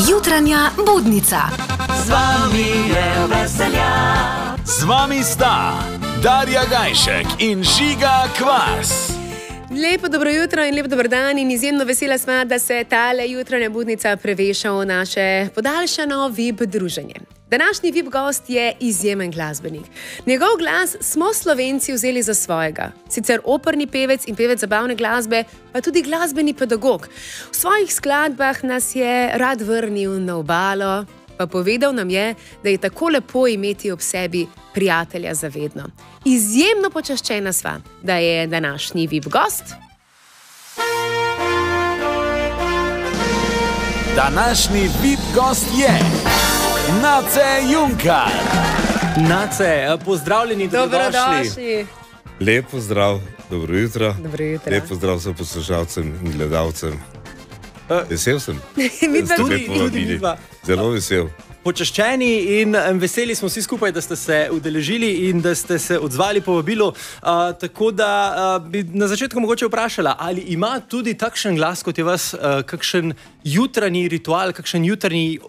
Jutranja budnica. Z vami je veselja. Z vami sta Darja Gajšek in Žiga Kvas. Lepo dobro jutro in lep dober dan in izjemno vesela sva, da se tale jutranja budnica preveša v naše podaljšano VIP druženje. Današnji VIP gost je izjemen glasbenik. Njegov glas smo Slovenci vzeli za svojega. Sicer operni pevec in pevec zabavne glasbe, pa tudi glasbeni pedagog. V svojih skladbah nas je rad vrnil na obalo, pa povedal nam je, da je tako lepo imeti ob sebi prijatelja za vedno. Izjemno počaščena sva, da je današnji VIP gost. Današnji VIP gost je Nace Junkar. Nace, pozdravljeni, Dobrodošli. Lep pozdrav, dobro jutro. Dobro jutro. Lep pozdrav vsem poslušalcem in gledalcem. Vesel sem. Tudi Zelo vesel. počaščeni in veseli smo vsi skupaj, da ste se udeležili in da ste se odzvali povabilu. Tako da bi na začetku mogoče vprašala, ali ima tudi takšen glas kot je vas, kakšen jutranji ritual, kakšen jutranji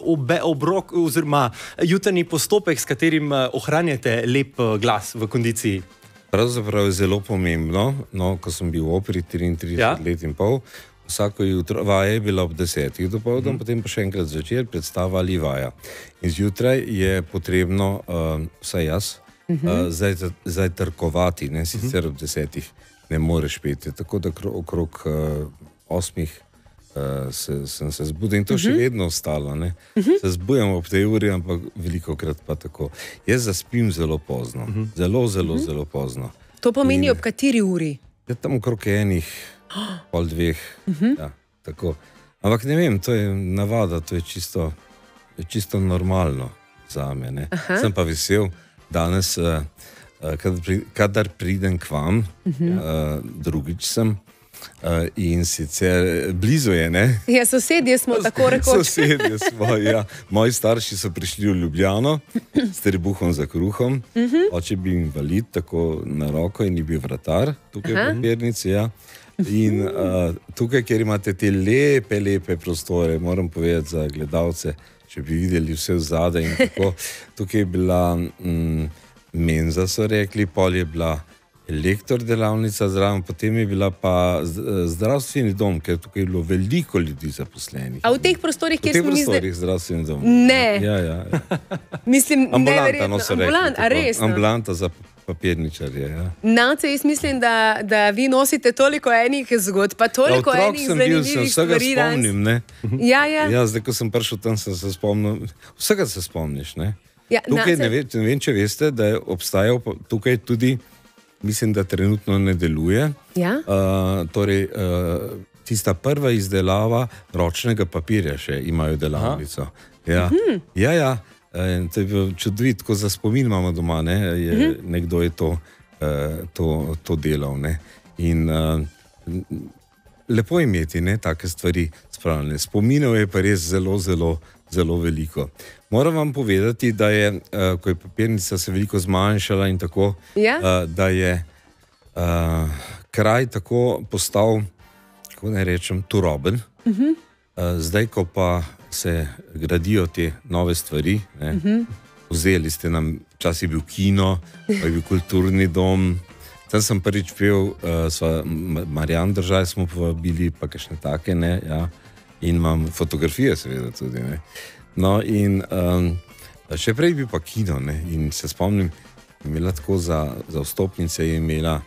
obrok oziroma jutranji postopek, s katerim ohranjate lep glas v kondiciji? Pravzaprav je zelo pomembno, ko sem bil v operi 33 let in pol, vsako jutro, vaja je bila ob 10 dopoldan, potem pa še enkrat zvečer predstava ali vaja. In zjutraj je potrebno, vsaj jaz, zajtrkovati, ne, sicer ob 10 ne moreš peti. Tako da okrog 8 sem se zbudil in to še vedno ostalo. Ne. Se zbujam ob tej uri, ampak velikokrat pa tako. Jaz zaspim zelo pozno, zelo pozno. To pomeni ob kateri uri? Je tam okrog enih, pol dveh, ja, tako. Ampak ne vem, to je navada, to je čisto normalno zame, ne. Sem pa vesel, danes, kadar pridem k vam, drugič sem, in sicer blizu je, ne. Ja, sosedje smo, tako rekoč. Sosedje smo, ja. Moji starši so prišli v Ljubljano s trebuhom za kruhom, oče bil invalid, tako na roko in je bil vratar, tukaj v papirnici, ja. In tukaj, kjer imate te lepe prostore, moram povedati za gledalce, če bi videli vse vzadaj in tako, tukaj je bila menza, so rekli, pol je bila elektor delavnica zraven, potem je bila pa zdravstveni dom, ker tukaj je bilo veliko ljudi zaposlenih. A v teh prostorih, kjer smo mi zdaj? V teh prostorih zdravstveni dom. Ne. Ja. Mislim, ambulanta, no so rekli. Ambulanta, resno. Ambulanta za papirničarje, ja. Nace, jaz mislim, da vi nosite toliko enih zgodb, pa toliko enih zanimivih stvari. Vsega spomnim, ne. Ja. Ja, zdaj, ko sem prišel tam, sem se spomnil. Vsega se spomniš, ne. Ja, tukaj, ne vem, če veste, da je obstajal tukaj tudi, mislim, da trenutno ne deluje. Ja? Torej, tista prva izdelava ročnega papirja še imajo delavnico. Ja. To je bilo čudovito, ko za spomin imamo doma, ne, nekdo je to delal, ne. In lepo imeti, ne, take stvari spravljene. Spominov je pa res zelo veliko. Moram vam povedati, da je, ko je papirnica se veliko zmanjšala in tako, da je kraj tako postal, kako naj rečem, turoben. Zdaj, ko pa se gradijo te nove stvari, ne, vzeli ste nam, včasih je bil kino, pa je bil kulturni dom, tam sem prvič pel, Marjan Držaj smo povabili, pa kakšne take, ne, ja, in imam fotografije seveda tudi, ne. No in še prej bi pa kino, ne, in se spomnim, imela tako za vstopnice, je imela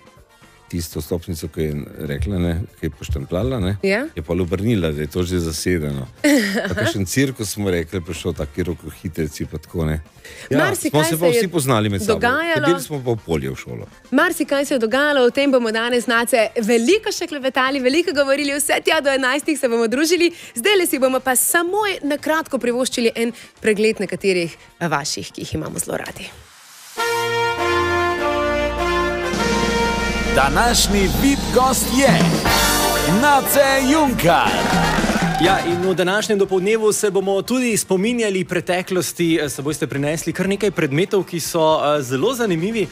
tisto vstopnico, ki je rekla, ne, ki je poštempljala, ne, je pa obrnila, da je to že zasedeno. Kakšen cirkus smo rekli, prišel taki rokohitrci, pa tako, ne. Ja, smo se pa vsi poznali med sabo. Hodili smo pa v polje v šolo. Marsikaj se je dogajalo, o tem bomo danes, Nace, veliko še klevetali, veliko govorili, vse tja do 11 se bomo družili, zdajle si bomo pa samo na kratko privoščili en pregled nekaterih vaših, ki jih imamo zelo radi. Današnji VIP gost je Nace Junkar. Ja, in v današnjem dopoldnevu se bomo tudi spominjali preteklosti. S seboj ste prinesli kar nekaj predmetov, ki so zelo zanimivi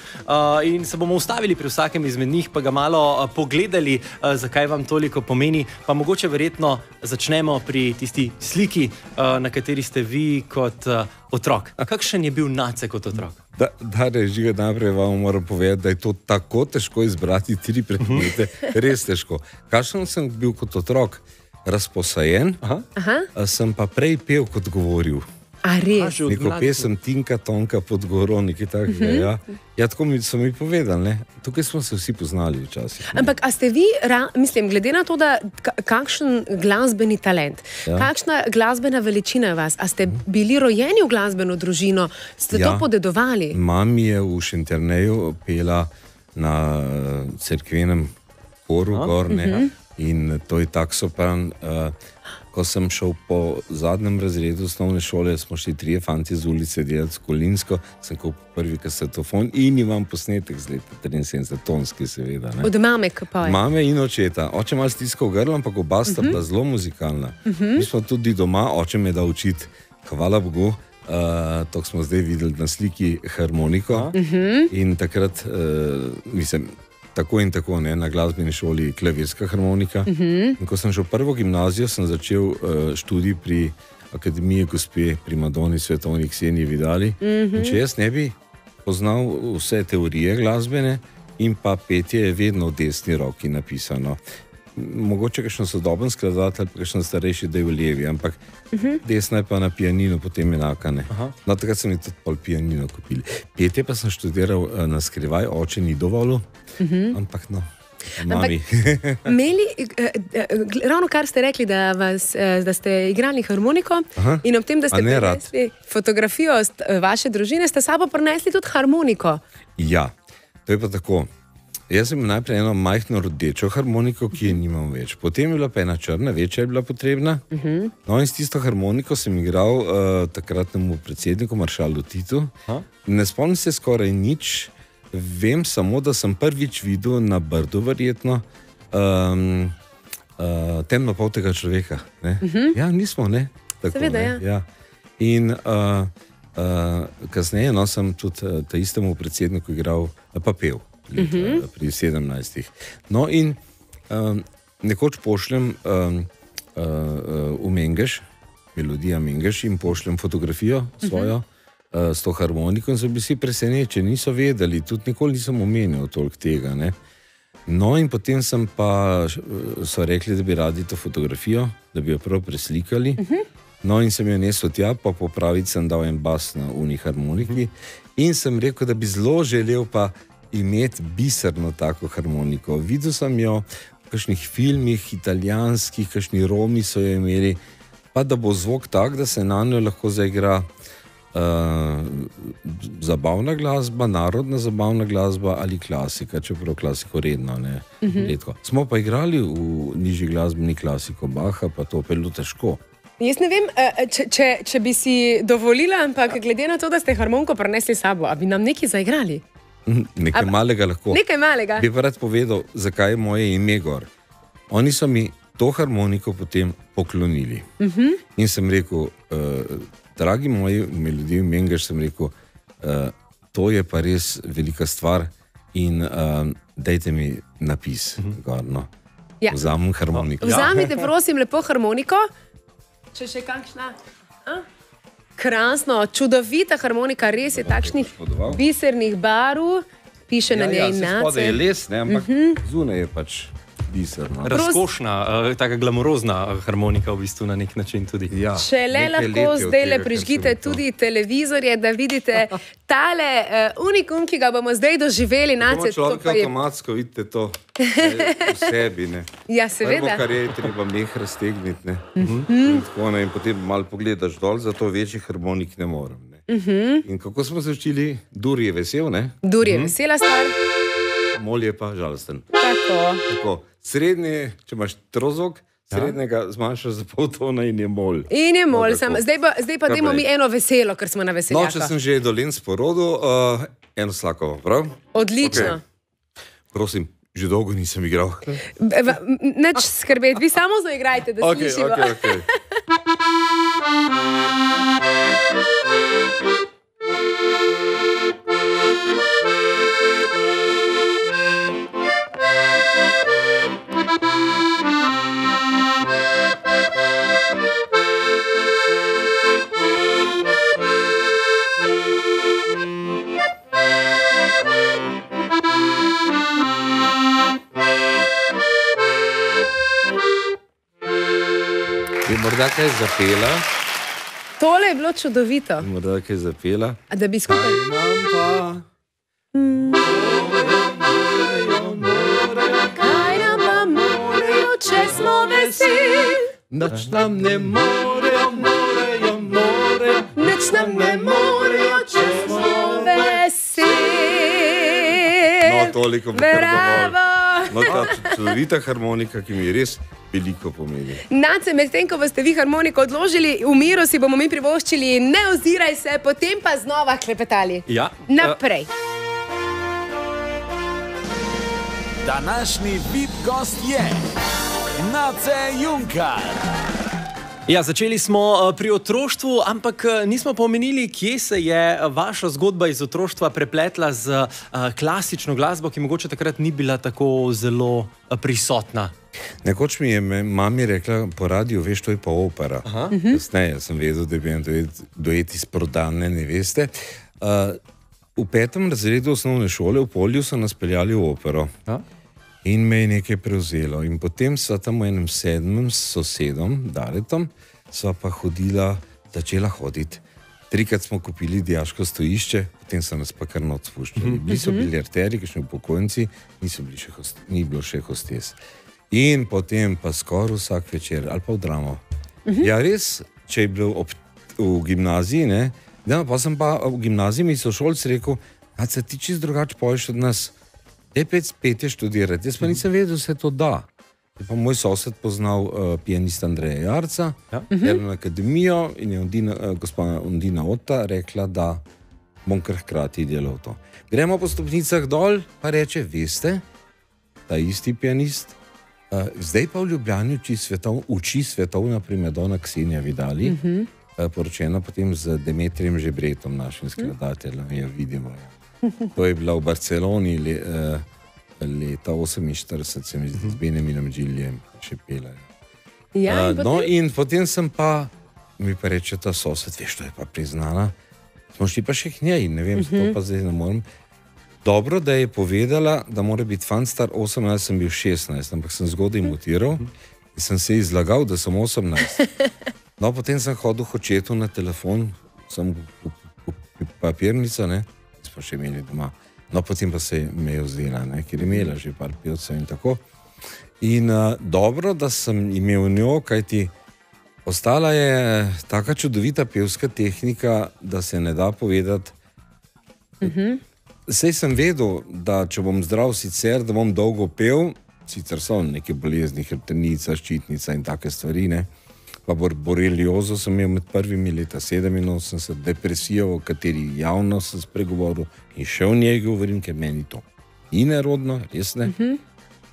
in se bomo ustavili pri vsakem izmed njih, pa ga malo pogledali, zakaj vam toliko pomeni. Pa mogoče verjetno začnemo pri tisti sliki, na kateri ste vi kot otrok. Kakšen je bil Nace kot otrok? Darja, Žiga, najprej vam moram povedati, da je to tako težko izbrati 3 predmete, res težko. Kakšen sem bil kot otrok? Razposajen, sem pa prej pel kot govoril. A res? Neko pesem Tinka, Tonka pod goro, nekaj takega. Ja, tako so mi povedali, ne? Tukaj smo se vsi poznali včasih. Ampak, a ste vi, mislim, glede na to, da kakšen glasbeni talent, kakšna glasbena veličina je vas, a ste bili rojeni v glasbeno družino, ste to podedovali? Mami je v Šentjerneju pela na cerkvenem koru gorne. In to je tak sopran. Ko sem šel po zadnjem razredu osnovne šole, smo šli 3 fanti z ulice delati Kolinsko, sem kupil prvi kasetofon in imam posnetek z leta 73, tonski seveda. Od mame, ki poje? Mame in očeta. Oče malo stiskal grlo, ampak oba sta bila zelo muzikalna. Mi smo tudi doma, oče me da učiti, hvala Bogu, to smo zdaj videli na sliki, harmoniko. In takrat, mislim, tako in tako, ne, na glasbeni šoli klavirska harmonika. In ko sem šel v prvo gimnazijo, sem začel študij pri Akademiji gospe primadoni svetovni Kseniji Vidali. In če jaz ne bi poznal vse teorije glasbene in pa petje je vedno v desni roki napisano. Mogoče kakšen sodoben skladatelj, pa kakšen starejši, da je v levi, ampak desna je pa na pianinu potem enaka, ne. No, takrat sem tudi pol pianino kupili. Petje pa sem študiral na skrivaj, oče ni dovolil, ampak no, mami. Imeli, ravno kar ste rekli, da ste igrali harmoniko in ob tem, da ste prinesli fotografijo vaše družine, ste sabo prinesli tudi harmoniko. Ja, to je pa tako. Jaz sem imel najprej eno majhno rdečo harmoniko, ki je nimam več. Potem je bila pa ena črna, večja je bila potrebna. No in s tisto harmoniko sem igral takratnemu predsedniku Maršalu Titu. Ne spomnim se skoraj nič, vem samo, da sem prvič videl na Brdu verjetno temnopoltega človeka. Ja, nismo, ne? Seveda, ja. In kasneje sem tudi ta istemu predsedniku igral pa pel. Pri 17. No in nekoč pošljem v Mengeš, melodija Mengeš, in pošljem fotografijo svojo s to harmoniko in so bili vsi presenečeni, niso vedeli, tudi nikoli nisem omenil toliko tega, ne. No in potem sem pa, so rekli, da bi radi to fotografijo, da bi jo prav preslikali. No in sem jo nesel tja, pa popraviti sem dal en bas na uni harmoniki in sem rekel, da bi zelo želel pa imeti biserno tako harmoniko. Videl sem jo v kakšnih filmih, italijanskih, kakšni Romi so jo imeli, pa da bo zvok tak, da se na njo lahko zaigra zabavna glasba, narodna zabavna glasba ali klasika, čeprav klasiko redno, ne, redko. Smo pa igrali v nižji glasbeni klasiko Bacha, pa to pelo težko. Jaz ne vem, če bi si dovolila, ampak glede na to, da ste harmoniko prinesli sabo, a bi nam nekaj zaigrali? Nekaj malega lahko. Nekaj malega. Bi pa rad povedal, zakaj je moje ime gor. Oni so mi to harmoniko potem poklonili. In sem rekel, dragi moji melodiji Mengeš, sem rekel, to je pa res velika stvar in dajte mi napis gor, no. Vzamem harmoniko. Vzamite, prosim, lepo harmoniko. Če še kakšna? Krasno, čudovita harmonika, res je takšnih bisernih barv, piše na njej Nace. Ja, spodaj je les, ne, ampak zunaj je pač biserno. Razkošna, taka glamurozna harmonika v bistvu na nek način tudi. Šele lahko zdajle prižgite tudi televizorje, da vidite tale unikum, ki ga bomo zdaj doživeli. Nace, človek avtomatsko vidite to v sebi, ne. Ja, seveda. Prvo, kar je, treba meh raztegniti, ne. In potem malo pogledaš dol, zato večjih harmonik ne morem, ne. In kako smo se učili? Dur je vesel, ne? Dur je vesela stvar. Mol je pa žalosten. Tako. Srednji, če imaš trozog, srednjega zmanjšaš za pol tona in je mol. In je mol, zdaj pa dajmo mi eno veselo, ker smo na veseljaka. No, če sem že dolenc porodil, eno slakovo, prav? Odlično. Prosim, Že dolgo nisem igral. Neč skrbeti, vi samo zaigrajte, da slišimo. Okay. Morda kaj zapela. Tole je bilo čudovito. Morda kaj zapela. A da bi skupaj... Kaj nam pa morejo, če smo veseli? Nič nam ne morejo, Nič nam ne morejo, če smo veseli. No, toliko bi kar Bravo! No, ta čudovita harmonika, ki mi res veliko pomeni. Nace, medtem ko boste vi harmoniko odložili, v miru si bomo mi privoščili Ne oziraj se, potem pa znova klepetali. Ja. Naprej. Današnji VIP gost je Nace Junkar. Ja, začeli smo pri otroštvu, ampak nismo pomenili, kje se je vaša zgodba iz otroštva prepletla z klasično glasbo, ki mogoče takrat ni bila tako zelo prisotna. Nekoč mi je mami rekla po radiju, veš, to je pa opera. Kasneje sem vedel, da je bil duet iz Prodane neveste. V 5. razredu osnovne šole v Polju so nas peljali v opero. In me je nekaj prevzelo. In potem sva tam v enem 7. s sosedom, Daretom, sva pa začela hoditi. 3-krat smo kupili dijaško stojišče, potem so nas pa kar noč spuščali. Bili so biljarteri, kakšni upokojenci, ni bilo še hostes. In potem pa skoraj vsak večer, ali pa v dramo. Ja, res, če je bilo v gimnaziji, ne, pa sem pa v gimnaziji mi sošolci rekel, a se ti čist drugače poješ od nas. Petje študirati. Jaz pa nisem vedel, da se to da. Je pa moj sosed poznal pianista Andreja Jarca, na akademijo in je gospa Ondina Otta rekla, da bom kar hkrati delal to. Gremo po stopnicah dol, pa reče, veste, ta isti pianist, zdaj pa v Ljubljani uči svetovna primadona Ksenija Vidali, poročena potem z Demetrijem Žebretom, našim skladateljem, jo vidimo. To je bila v Barceloni leta 48, se mi zdi, z Benjaminom Gillijem še pela. Ja, no, in potem sem pa, mi pa reče ta sosed, veš, to je pa priznana, smo šli pa še k njej, ne vem, to pa zdaj ne morem. Dobro, da je povedala, da mora biti fant star 18, sem bil 16, ampak sem zgodaj mutiral in sem se izlagal, da sem 18. No, potem sem hodil k očetu na telefon, sem v papirnico, ne, smo še imeli doma. No, potem pa se me je vzdela, ker je imela že par pevcev in tako. In dobro, da sem imel njo, kajti ostala je taka čudovita pevska tehnika, da se ne da povedati. Sej sem vedel, da če bom zdrav sicer, da bom dolgo pel, sicer so neke bolezni, hrbtenica, ščitnica in take stvari, ne. Pa boreliozo sem imel med prvimi leta 87, depresijo, o kateri javno sem spregovoril in še o njej govorim, ker meni to ni nerodno, res ne.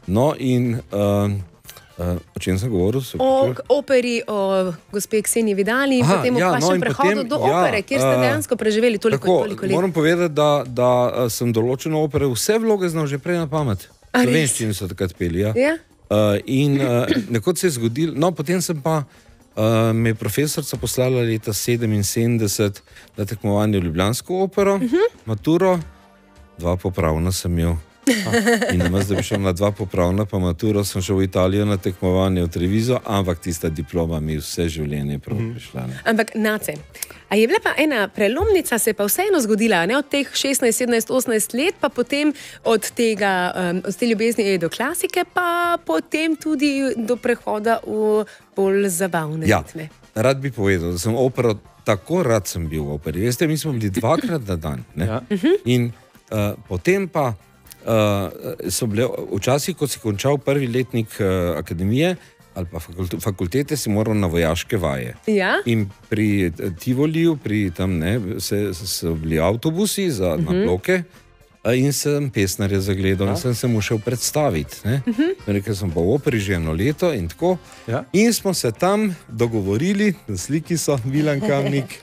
No in o čem sem govoril? O operi, o gospe Kseniji Vidali in potem o vašem prehodu do opere, kjer ste dejansko preživeli toliko let. Moram povedati, da sem določeno opere vse vloge znal že prej na pamet. Slovenščini so takrat peli, ja. In nekoč se je zgodilo, no potem sem pa me je profesorca poslala leta 77 na tekmovanje v Ljubljansko opero, maturo, 2 popravna sem imel. In namesto da bi šel na 2 popravna pa maturo, sem šel v Italijo na tekmovanje v Treviso, ampak tista diploma mi vse življenje prav prišla. Ampak, Nace, a je bila pa ena prelomnica, se je pa vseeno zgodila, ne, od teh 16, 17, 18 let, pa potem od te ljubezni do klasike, pa potem tudi do prehoda v bolj zabavne ritme. Ja, rad bi povedal, da sem opero, tako rad sem bil v operi. Veste, mi smo bili 2-krat na dan. In potem pa so bile, včasih, ko si končal prvi letnik akademije ali pa fakultete, si moral na vojaške vaje. Ja? In pri Tivoliju, pri tam, ne, so bili avtobusi na bloke in sem pesnarja zagledal in sem se mu šel predstaviti. Rekel sem pa v operi že eno leto in tako. In smo se tam dogovorili, na sliki so Milan Kamnik,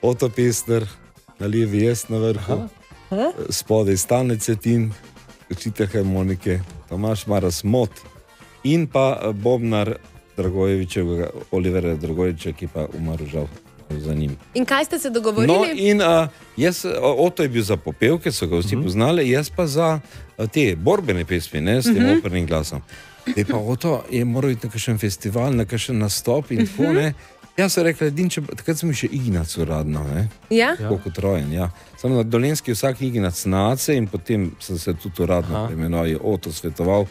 Oto Pestner, na levi jaz na vrhu, spodaj Stane Cetin, učitelj harmonike, Tomaž Maras Mot in pa bobnar Dragojevičevega, Olivera Dragojeviča, ki pa umrl žal za njim. In kaj ste se dogovorili? No, in Oto je bil za popevke, so ga vsi poznali, jaz pa za te borbene pesmi, ne, s tem opernim glasom. Te pa Oto je moral iti na kakšen festival, na kakšen nastop in tako, ne. Jaz sem rekel, takrat sem še Ignac uradno, ne. Ja? Tako kot rojen, ja. Sem na Dolenjski vsak Ignac Nace in potem sem se tudi uradno premenoval, je Oto svetoval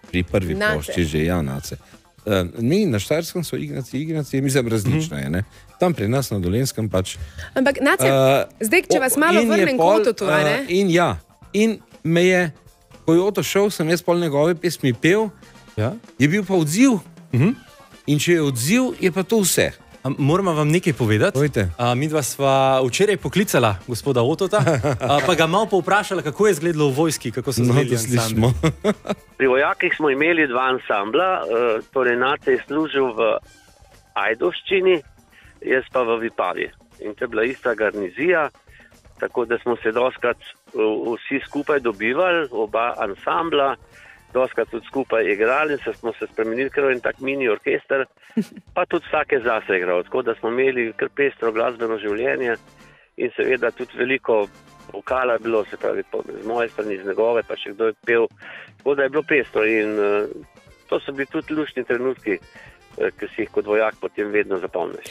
pri prvi plošči že, ja, Nace. Mi na Štajerskem so Ignaci, mislim, različno je, ne. Tam pri nas na Dolenskem pač. Ampak, Nace, zdaj, če vas malo vrnem k Ototu, ne? In ja, in me je, ko je Oto šel, sem jaz pol njegove pesmi pel, je bil pa odziv. In če je odziv, je pa to vse. Moramo vam nekaj povedati. Midva sva včeraj poklicala gospoda Otota, pa ga malo povprašala, kako je izgledalo v vojski, kako so izgledali ansambli. Pri vojakih smo imeli dva ansambla, torej Nace je služil v Ajdovščini, jaz pa v Vipavi. In to je bila ista garnizija, tako da smo se doskrat vsi skupaj dobivali, oba ansambla, doskrat tudi skupaj igrali in smo se spremenili kar en tak mini orkester, pa tudi vsake zase igral. Tako da smo imeli kar pestro glasbeno življenje in seveda tudi veliko vokala je bilo, se pravi, z moje strani, z njegove, pa še kdo je pel. Tako da je bilo pestro in to so bili tudi luštni trenutki, ki si jih kot vojak potem vedno zapomniš.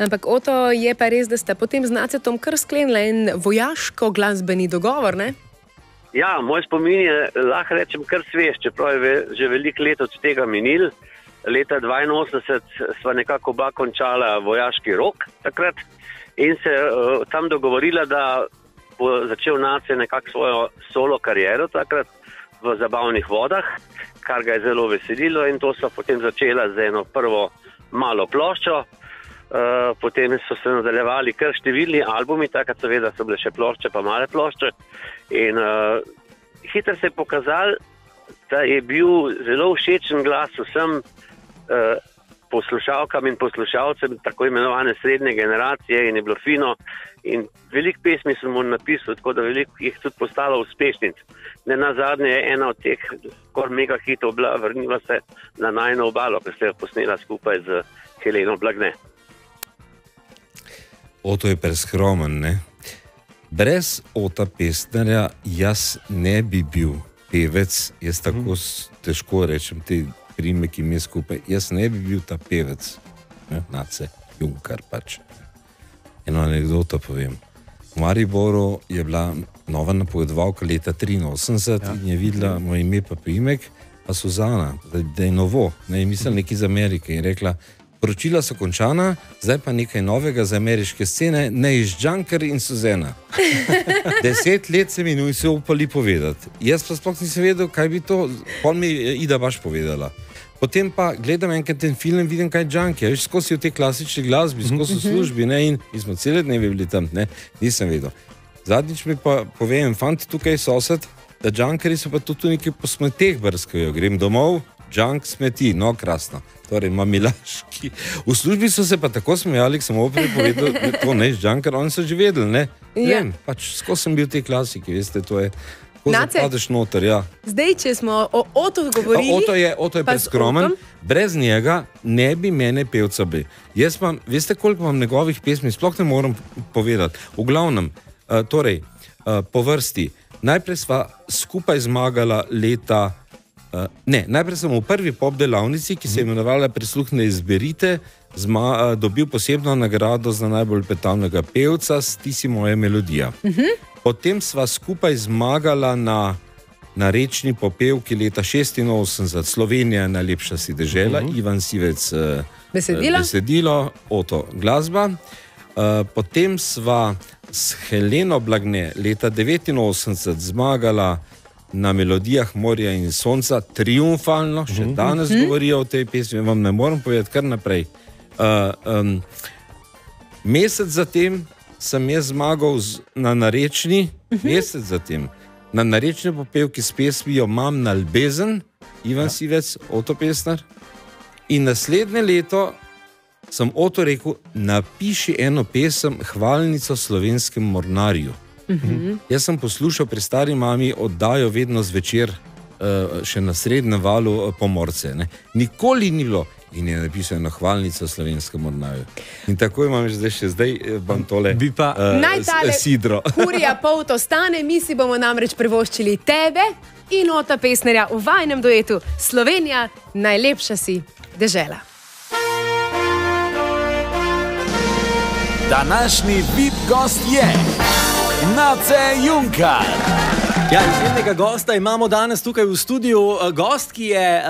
Ampak Oto, je pa res, da ste potem z Nacetom kar sklenili en vojaško-glasbeni dogovor, ne? Ja, moj spomin je, lahko rečem, kar svež, čeprav je že veliko let od tega minil. Leta 82 sva nekako oba končala vojaški rok takrat in se tam dogovorila, da bo začel Nace nekako svojo solo kariero takrat v Zabavnih vodah, kar ga je zelo veselilo in to sva potem začela z eno prvo malo ploščo. Potem so se nadaljevali kar številni albumi, takrat seveda so bile še plošče pa male plošče in hitro se je pokazalo, da je bil zelo všečen glas vsem poslušalkam in poslušalcem tako imenovane srednje generacije in je bilo fino in veliko pesmi sem mu napisal, tako da veliko jih tudi postalo uspešnic. Nenazadnje je ena od teh skoraj mega hitov bila Vrniva se na najino obalo, ki ste jo posnela skupaj z Heleno Blagne. Oto je preskromen, ne? Brez Ota Pestnerja jaz ne bi bil pevec, jaz tako težko rečem te primeki mi skupaj, jaz ne bi bil ta pevec, Nace Junkar pač. Eno anekdoto povem. V Mariboru je bila nova napovedovalka leta 83 in je videla moj ime pa priimek, pa Suzana, da je novo, ne, mislim nekaj iz Amerike in rekla, poročila so končana, zdaj pa nekaj novega za ameriške scene, Než Junker in Suzana. 10 let se mi niso upali povedati. Jaz pa sploh nisem vedel, kaj bi to, pol mi je Ida baš povedala. Potem pa gledam enkrat ten film, vidim kaj Junker, veš, skozi v tej klasični glasbi, skozi v službi, ne, in mi smo cele dneve bili tam, ne, nisem vedel. Zadnjič mi pa povem, fant tukaj sosed, da Junkeri so pa tudi nekaj po smeteh brskajo, grem domov, Junk smeti, no krasno. Torej, mamilaški. V službi so se pa tako smejali, ki sem oprej povedal, da to Než Junker, oni so že vedeli, ne? Vem, pač skozi sem bil v tej klasiki, veste, to je, ko zapadeš noter, ja. Zdaj, če smo o Otu govorili... Oto je preskromen, brez njega ne bi mene pevca bili. Jaz pa, veste, koliko vam njegovih pesmi, sploh ne moram povedati. V glavnem, torej, po vrsti, najprej sva skupaj zmagala leta... najprej sem v prvi pop delavnici, ki se je imenovala Prisluhne izberite, dobil posebno nagrado za najbolj petavnega pevca s Ti si moja melodija. Potem sva skupaj zmagala na rečni popevki leta 86, Slovenija je najlepša si dežela, Ivan Sivec besedilo, Oto glasba. Potem sva s Heleno Blagne leta 89 zmagala na melodijah Morja in sonca, triumfalno, še danes govorijo o tej pesmi, vam ne moram povedati kar naprej. Mesec zatem sem jaz zmagal na narečni, mesec zatem na narečni popevki s pesmijo Mam na ljubezen, Ivan Sivec, Oto Pestnar. In naslednje leto sem Oto rekel, napiši eno pesem, hvalnico slovenskemu mornarju. Jaz sem poslušal pri stari mami oddajo vedno zvečer, še na srednjem valu Pomorce. Ne. Nikoli ni bilo. In je napisal eno hvalnico slovenskemu mornarju. In tako imam zdaj bom tole sidro. Kurija polt ostane, mi si bomo namreč privoščili tebe in Ota Pestnerja v vajnem duetu Slovenija, najlepša si dežela. Današnji VIP gost je Nace Junkar. Ja, izjemnega gosta imamo danes tukaj v studiu. Gost, ki je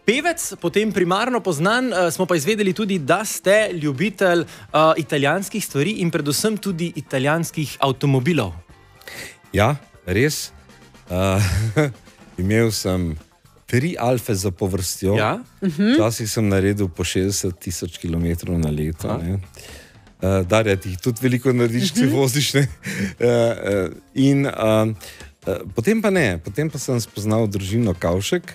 pevec, potem primarno poznan, smo pa izvedeli tudi, da ste ljubitelj italijanskih stvari in predvsem tudi italijanskih avtomobilov. Ja, res. Imel sem 3 alfe za povrstjo. Ja? Včasih sem naredil po 60,000 km na leto. Darja, ti tudi veliko narediš, če voziš. In potem pa ne. Potem pa sem spoznal družino Kavšek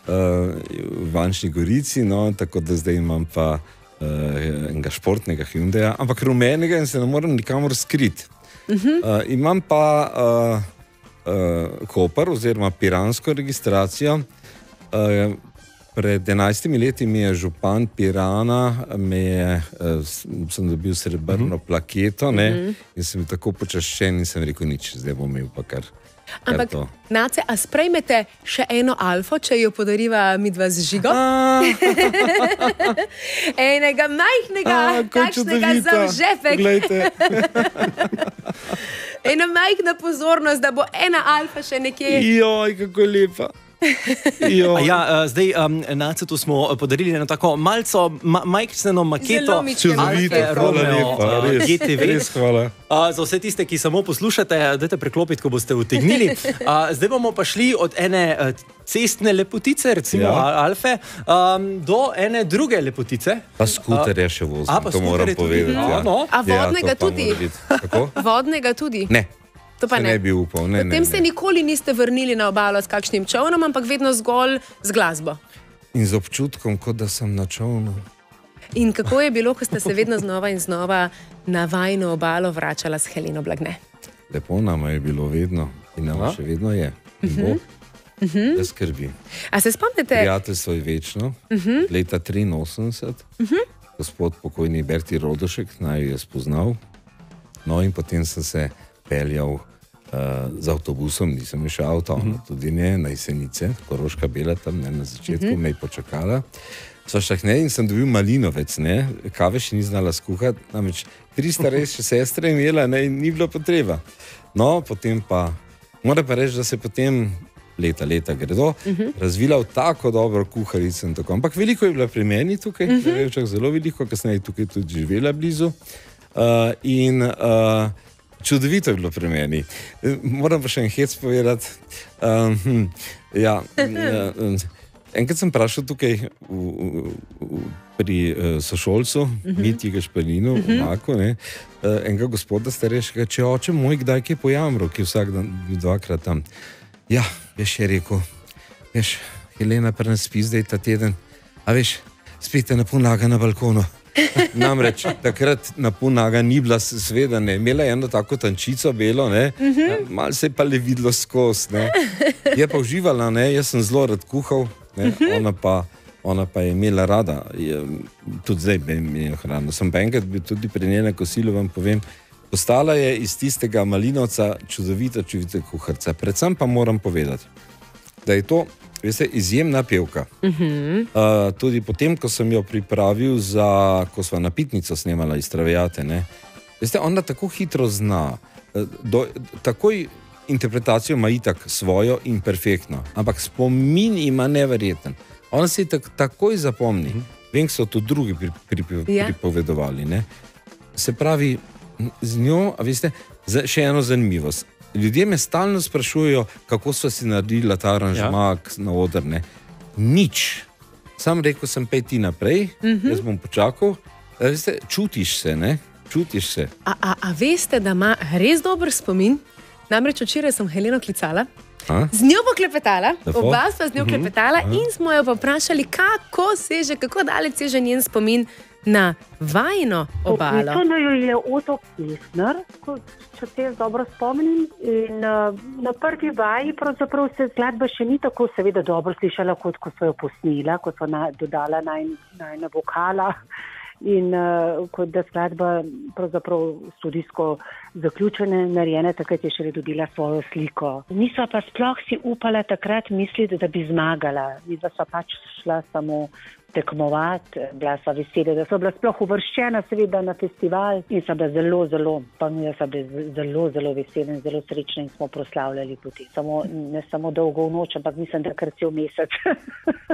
v Vančni Gorici, no, tako da zdaj imam pa enega športnega Hyundaia, ampak rumenega in se ne morem nikamor skriti. Imam pa Koper oziroma piransko registracijo. Pred 11 leti mi je župan Pirana, sem dobil srebrno plaketo, ne, in sem tako počaščen in sem rekel, nič, zdaj bom imel pa kar. Ampak, Nace, a sprejmete še eno alfo, če jo podariva midva z Žigo? Enega majhnega, takšnega zavžepek. Ena majhna pozornost, da bo ena alfa še nekje. Joj, kako lepa. Ja, zdaj Nacetu smo podarili eno tako malco majhno maketo Alfe Romeo GTV. Res hvala. Za vse tiste, ki samo poslušate, dajte preklopiti, ko boste utegnili. Zdaj bomo pa šli od ene cestne lepotice, recimo Alfe, do ene druge lepotice. Pa skuterja še vozim, to moram povedati. A vodnega tudi? Vodnega tudi? Ne. To pa ne. Ne bi upal. Potem se nikoli niste vrnili na obalo s kakšnim čovnom, ampak vedno zgolj z glasbo. In z občutkom, kot da sem na čovnu. In kako je bilo, ko ste se vedno znova in znova na vajno obalo vračala s Heleno Blagne? Lepo nama je bilo vedno in nama še vedno je. Da skrbi. A se spomnite? Prijateljstvo je večno. Leta 83. Gospod pokojni Berti Rodošek naj je spoznal. No in potem sem se peljal z avtobusom, nisem še avto, tudi ne, na Jesenice, Koroška Bela tam, ne, na začetku me je počakala. In sem dobil malinovec, ne, kave še ni znala skuhati, namreč 3 starejše sestre imela, ne, in ni bilo potreba. No, potem pa, moram pa reči, da se potem leta gredo, razvila v tako dobro kuharico in tako. Ampak veliko je bila pri meni tukaj, zelo veliko, kasneje tukaj tudi živela blizu. Čudovito je bilo pri meni. Moram pa še en hec povedati. Enkrat sem vprašal tukaj pri sošolcu, Mitji Gašperinu, v Maku, enega gospoda starejšega, če oče moj kdaj kaj po Jamru, ki vsak dan 2-krat tam. Ja, veš, je rekel, veš, Helena pa nas spi zdaj ta teden, a veš, spet je napunaga na balkonu. Namreč takrat napunaga ni bila sveda, ne, imela eno tako tančico belo, ne, malo se je pa le videlo skozi, ne. Je pa uživala, ne, jaz sem zelo rad kuhal, ne, ona pa je imela rada, tudi zdaj mi je hrano. Sem pa enkrat bil tudi pri njene kosilu, vam povem, postala je iz tistega malinovca čudovita kuharca. Predvsem pa moram povedati, da je to, veste, izjemna pevka. Tudi potem, ko sem jo pripravil ko sva napitnico snemala iz Traviate, ne, veste, ona tako hitro zna, takoj interpretacijo ima itak svojo in perfektno, ampak spomin ima neverjeten. Ona se takoj zapomni. Vem, so to drugi pripovedovali, ne. Se pravi, z njo, a veste, še eno zanimivost. Ljudje me stalno sprašujejo, kako so si naredila ta aranžma na oder, ne. Nič. Sam rekel sem, pej ti naprej, jaz bom počakal. Veste, čutiš se, ne? Čutiš se. A veste, da ima res dober spomin? Namreč včeraj sem Heleno klicala, A? z njo poklepetala, Lepo. oba sva z njo klepetala in smo jo pa vprašali, kako daleč seže njen spomin na vajino obalo. Opisano jo je Oto Pestner, če se jaz dobro spomnim. In na prvi vaji pravzaprav se skladba še ni tako seveda dobro slišala, kot ko so jo posnela, ko so dodala najna vokala. In kot da skladba pravzaprav studijsko zaključene, narejene, takrat je šele dobila svojo sliko. Nisva pa sploh si upala takrat misliti, da bi zmagala. Nisva sva pač šla samo tekmovati, bila sva vesela, da so bila sploh uvrščena seveda na festival in sva bila zelo vesela in zelo srečna in smo proslavljali poti. Ne samo dolgo v noč, ampak mislim, da kar cel mesec.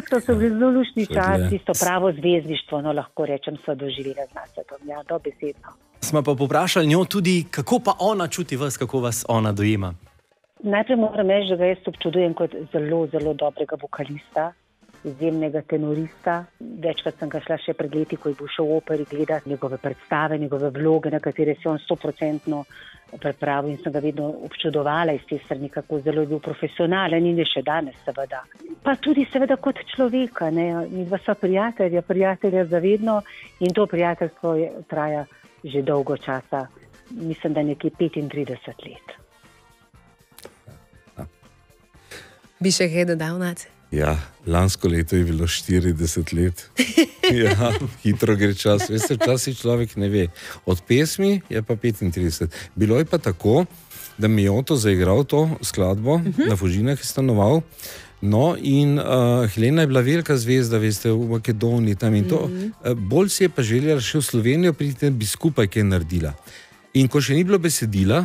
To so bili zelo luštni čas, tisto pravo zvezdništvo, no lahko rečem, sva doživela z Nacetom. Ja, dobesedno. Smo pa poprašali njo tudi, kako pa ona čuti vas, kako vas ona dojema. Najprej moram reči, da ga jaz občudujem kot zelo, zelo dobrega vokalista, izjemnega tenorista. Večkrat sem ga šla še pred leti, ko je bil šel v operi gledati njegove predstave, njegove vloge, na katere se on 100% pripravil in sem ga vedno občudovala iz te strani, kako zelo je bil profesionalen in je še danes seveda. Pa tudi seveda kot človeka, ne, mi dva sva prijatelja zavedno in to prijateljstvo traja že dolgo časa, mislim, da nekje 35 let. Bi še kaj dodal, Nace? Ja, lansko leto je bilo 40 let. Ja, hitro gre čas. Veste, včasih človek ne ve. Od pesmi je pa 35. Bilo je pa tako, da mi je Oto zaigral to skladbo, na Fužinah je stanoval. No, in Helena je bila velika zvezda, veste, v Makedoniji tam in to. Bolj si je pa želela še v Slovenijo priti, bi skupaj kaj naredila. In ko še ni bilo besedila,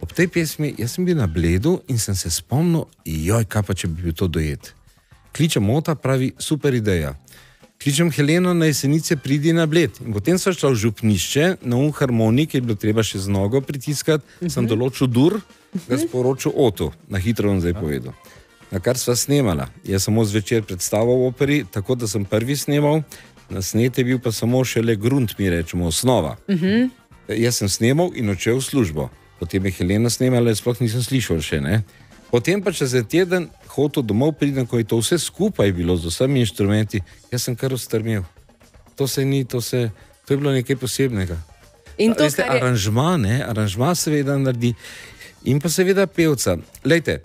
ob tej pesmi, jaz sem bil na Bledu in sem se spomnil, joj, kaj pa, če bi bil to dojet. Kličem Ota, pravi, super ideja. Kličem Heleno, na Jesenice pridi na Bled. In potem sem šla v župnišče, na harmonik, je bilo treba še z nogo pritiskati, sem določil dur, ga sporočil Otu, na hitro vam zdaj povedal. Na kar sva snemala. Jaz samo zvečer predstavo v operi, tako da sem prvi snemal, na snet je bil pa samo šele grunt, mi rečemo, osnova. Jaz sem snemal in odšel v službo. Potem je Helena snemala, sploh nisem slišal še, ne. Potem pa čez en teden hotel domov pridem, ko je to vse skupaj bilo z vsemi inštrumenti, jaz sem kar ostrmel. To je bilo nekaj posebnega. In to, veste, aranžma seveda naredi in pa seveda pevca. Lejte,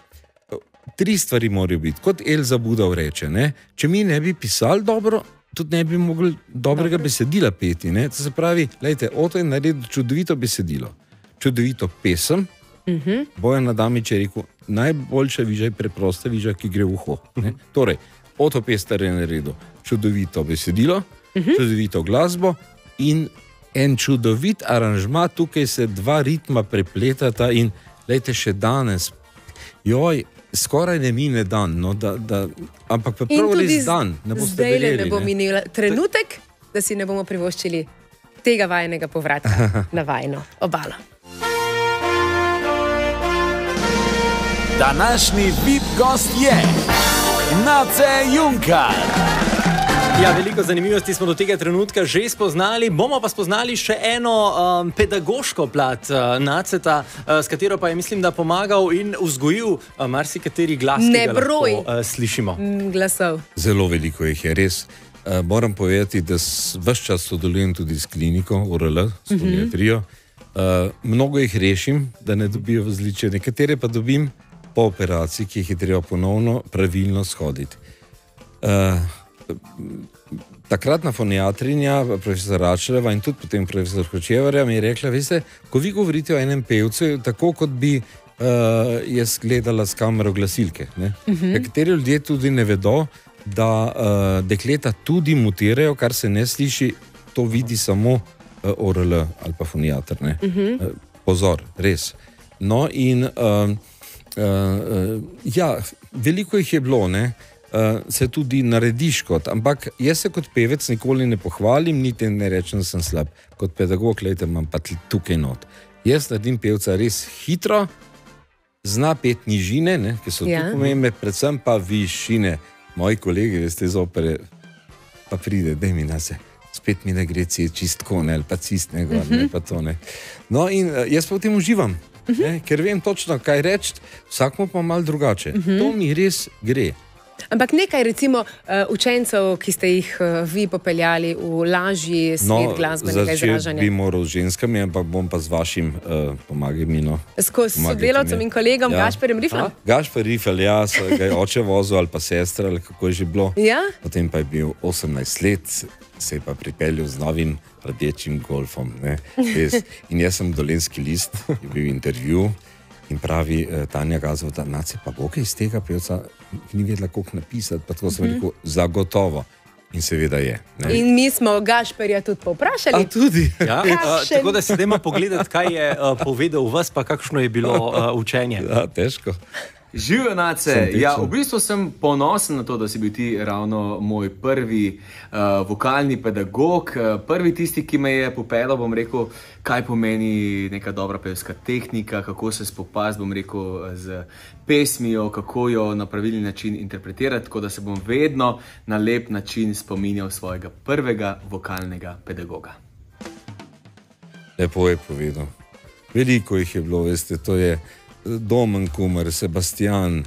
3 stvari morajo biti, kot Elza Budov reče, ne? Če mi ne bi pisali dobro, tudi ne bi mogli dobrega besedila peti, ne? To se pravi, lejte, Oto je naredil čudovito besedilo, čudovito pesem, Bojan Adamič je rekel, najboljša viža je preprosta viža, ki gre v uho. Ne? Torej, Oto Pestner je naredil čudovito besedilo, čudovito glasbo in en čudovit aranžma, tukaj se 2 ritma prepletata in lejte, še danes, joj, skoraj ne mine dan, no, ampak pa prav res dan, ne boste verjeli. Zdaj ne bo minil trenutek, da si ne bomo privoščili tega vajnega povratka na vajno obalo. Današnji VIP gost je Nace Junkar. Ja, veliko zanimivosti smo do tega trenutka že spoznali, bomo pa spoznali še eno pedagoško plat Naceta, s katero pa je, mislim, da pomagal in vzgojil marsikateri glas, ki ga lahko slišimo. Glasov. Zelo veliko jih je, res. Moram povedati, da ves čas sodelujem tudi s kliniko URL, s pediatrijo. Mnogo jih rešim, da ne dobijo vzliče, nekatere pa dobim po operaciji, ki jih je treba ponovno pravilno shoditi. Takratna foniatrinja, profesor Račeleva in tudi potem profesor Hočevarja mi je rekla, veste, ko vi govorite o enem pevcu, tako kot bi jaz gledala s kamero glasilke. Nekateri ljudje tudi ne vedo, da dekleta tudi mutirajo, kar se ne sliši, to vidi samo ORL ali pa foniater. Pozor, res. No in ja, veliko jih je bilo, ne. Se tudi narediš kot, ampak jaz se kot pevec nikoli ne pohvalim, niti ne rečem, da sem slab. Kot pedagog, gledajte, imam pa tukaj not. Jaz naredim pevca res hitro, zna pet nižine, ne, ki so tu pomembne, predvsem pa višine. Moji kolegi, veste, iz opere, pa pride, daj mi Nace, spet mi ne gre čistko, ne, ali pa cistne gor, ne, pa to, ne. No in jaz pa v tem uživam. ker vem točno, kaj reči, vsakmo pa malo drugače. To mi res gre. Ampak nekaj recimo učencev, ki ste jih vi popeljali v lažji svet glasbenega izražanja. Začel bi moral z ženskami, ampak bom pa z vašim pomagaj mi. S sodelavcem in kolegom Gašperjem Riflom? Gašper Rifl, ja, so ga je oče vozil ali pa sestra, ali kako je že bilo. Ja? Potem pa je bil 18 let, se je pa pripeljal z novim rdečim golfom. Ne? In jaz sem Dolenjski list, je bil intervju in pravi Tanja Gazov, da naci pa bo kaj iz tega pevca, ni vedela, koliko napisati, pa tako sem rekel, zagotovo. In seveda je. Ne? In mi smo Gašperja tudi povprašali. A tudi? Ja? Tako da se dajmo pogledati, kaj je povedal vas, pa kakšno je bilo učenje. Ja, težko. Živijo nace, ja, v bistvu sem ponosen na to, da si bil ti ravno moj prvi vokalni pedagog, prvi tisti, ki me je popeljal, bom rekel, kaj pomeni neka dobra pevska tehnika, kako se spopasti, bom rekel, z pesmijo, kako jo na pravilni način interpretirati, tako da se bom vedno na lep način spominjal svojega prvega vokalnega pedagoga. Lepo je povedal. Veliko jih je bilo, veste, to je Domen Kumer, Sebastian,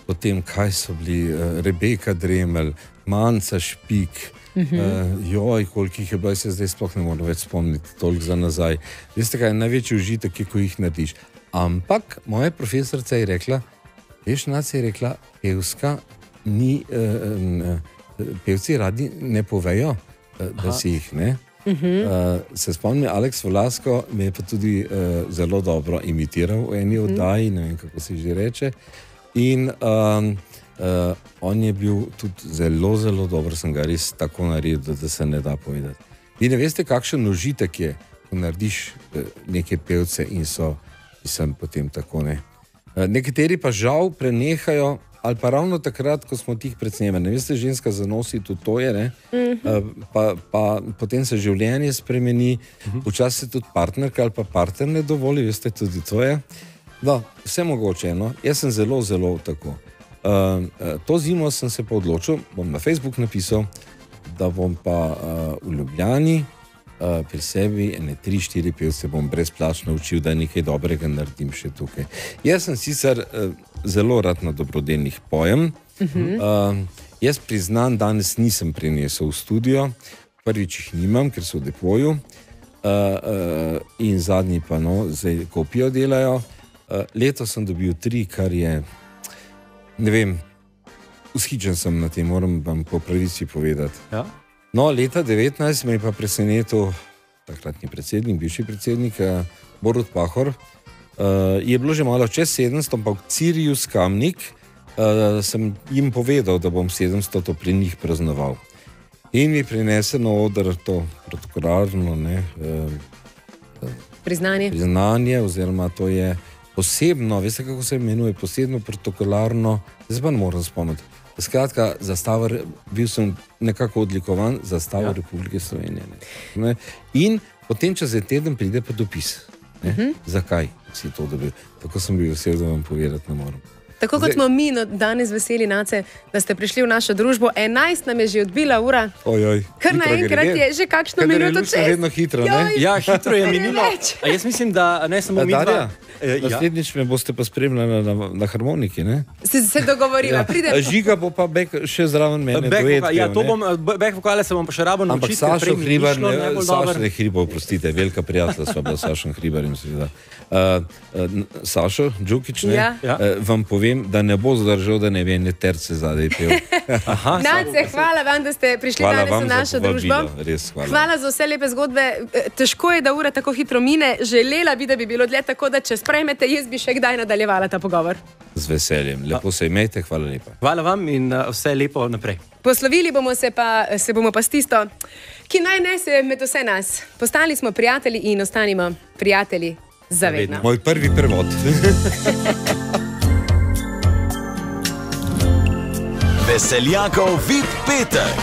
potem kaj so bili, Rebeka Dremel, Manca Špik, joj, koliko jih je bilo, se zdaj sploh ne moram več spomniti, toliko za nazaj. Veste kaj, največji užitek je, ko jih narediš. Ampak moja profesorica je rekla, veš, Naca je rekla, pevska ni, pevci radi ne povejo, da si jih, ne? Se spomnim, Aleks Volasko me je pa tudi zelo dobro imitiral v eni oddaji, ne vem, kako se že reče. In on je bil tudi zelo, zelo dober, sem ga res tako naredil, da se ne da povedati. Vi ne veste, kakšen užitek je, ko narediš neke pevce in so potem tako, ne. Nekateri pa žal prenehajo, ali pa ravno takrat, ko smo tih pred snemanjem. Veste, ženska zanosi tudi to je, ne? Pa potem se življenje spremeni, včasih se tudi partnerka ali pa partner ne dovoli, veste, tudi to je. Da, vse mogoče, no. Jaz sem zelo, zelo tako. To zimo sem se pa odločil, bom na Facebook napisal, da bom pa v Ljubljani pri sebi ene 3-4 pevce bom brezplačno učil, da nekaj dobrega naredim še tukaj. Jaz sem sicer zelo rad na dobrodelnih pojem. Jaz priznam, danes nisem prinesel v studio, prvič jih nimam, ker so v depoju, in zadnji pa, no, zdaj kopijo delajo. Leto sem dobil 3, kar je, ne vem, vzhičen sem na tem, moram vam po pravici povedati. Ja. No, leta 19 me je pa presenetil takratni predsednik, bivši predsednik, Borut Pahor. Je bilo že malo čez 700, ampak Sirius Kamnik sem jim povedal, da bom 700 to pri njih praznoval. In mi prinese na oder to protokolarno priznanje, oziroma to je posebno, veste, kako se imenuje, posebno protokolarno, zdaj pa ne moram spomniti. Skratka, bil sem nekako odlikovan za zastavo Republike Slovenije. Ne? In potem čez teden pride pa dopis. Zakaj si to dobil? Tako sem bil vesel, da vam povedati ne moram. Tako kot smo mi danes veseli, Nace, da ste prišli v našo družbo. 11 nam je že odbila ura. Kar naenkrat je že kakšno minuto čez. Vedno hitro, ne? Ja, hitro je minilo. A jaz mislim, da ne samo mi dva. Naslednjič me boste pa spremljali na harmoniki, ne? Se dogovorila, pride. Žiga bo pa še zraven mene duet. Ja, to bom, back vokale se bom pa še rabo naučiti. Ampak Sašo Hribar, Sašo Hribar, prostite, velika prijatelja sva bila Sašo Hribarjem, seveda. Sašo Džukič, ne? Vam povem, da ne bo zdržal, da ne ve, ne terce zadaj pel. Nace, hvala vam, da ste prišli danes v našo družbo. Res, hvala. Hvala za vse lepe zgodbe. Težko je, da ura tako hitro mine. Želela bi, da bi bilo dlje, tako da če sprejmete, jaz bi še kdaj nadaljevala ta pogovor. Z veseljem. Lepo se imejte, hvala lepa. Hvala vam in vse lepo naprej. Poslovili bomo se bomo pa s tisto, ki naj nese med vse nas. Postali smo prijatelji in ostanimo prijatelji zavedno. Moj prvi prevod. Veseljakov VIP petek.